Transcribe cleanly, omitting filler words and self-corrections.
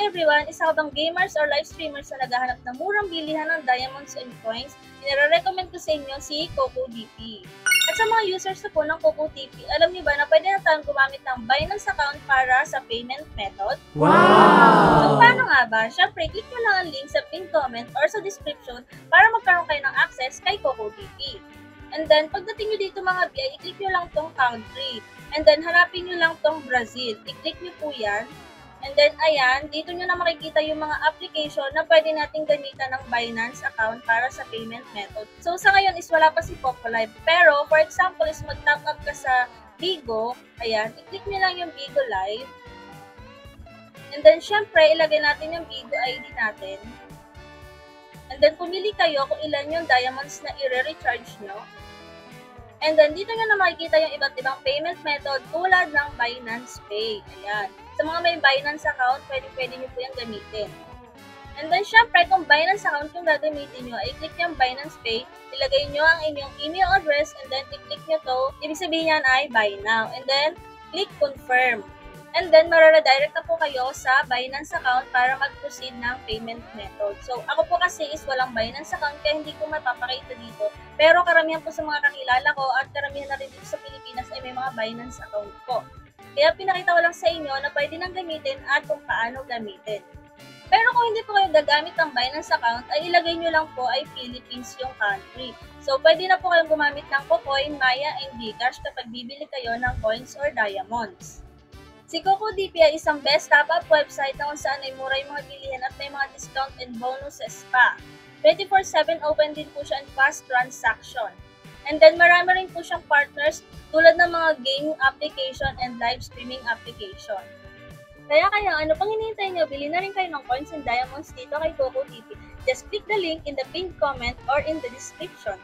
everyone! Isa ka bang gamers or live streamers na naghahanap ng murang bilihan ng diamonds and coins? Inire-recommend ko sa inyo si CocoDP. At sa mga users na po ng CocoDP, alam niyo ba na pwede na tayong gumamit ng Binance account para sa payment method? Wow! So paano nga ba? Siyempre, click nyo lang ang link sa pinned comment or sa description para magkaroon kayo ng access kay CocoDP. And then, pagdating nyo dito mga BI, i-click nyo lang tong country. And then, hanapin nyo lang tong Brazil. I-click nyo po yan. And then, ayan, dito nyo na makikita yung mga application na pwede nating gamitan ng Binance account para sa payment method. So, sa ngayon is wala pa si Popolive. Pero, for example, is mag-top up ka sa Bigo. Ayan, i-click nyo lang yung Bigo Live. And then, syempre, ilagay natin yung Bigo ID natin. And then, pumili kayo kung ilan yung diamonds na i-recharge nyo. And then, dito nyo na makikita yung iba't ibang payment method tulad ng Binance Pay. Ayan. Sa mga may Binance account, pwede nyo po yung gamitin. And then, syempre, kung Binance account yung gagamitin nyo, i-click nyo yung Binance Pay, ilagay nyo ang inyong email address, and then i-click nyo to. Ibig sabihin yan ay Buy Now. And then, click Confirm. And then, mararedirect na po kayo sa Binance account para mag-proceed ng payment method. So, ako po kasi is walang Binance account kaya hindi ko mapapakita dito. Pero karamihan po sa mga kakilala ko at karamihan na rin dito sa Pilipinas ay may mga Binance account po. Kaya pinakita ko lang sa inyo na pwede nang gamitin at kung paano gamitin. Pero kung hindi po kayo gagamit ng Binance account, ay ilagay nyo lang po ay Philippines yung country. So, pwede na po kayong gumamit ng Cocoin, Maya, and Gcash kapag bibili kayo ng coins or diamonds. Si CocoDP ay isang best top-up website na kung saan ay mura yung mga bilihan at may mga discount and bonuses pa. 24/7 open din po siya and fast transaction. And then marami rin po siyang partners tulad ng mga gaming application and live streaming application. Kaya ano pang hinihintay nyo, bili na rin kayo ng coins and diamonds dito kay CocoDP. Just click the link in the pinned comment or in the description.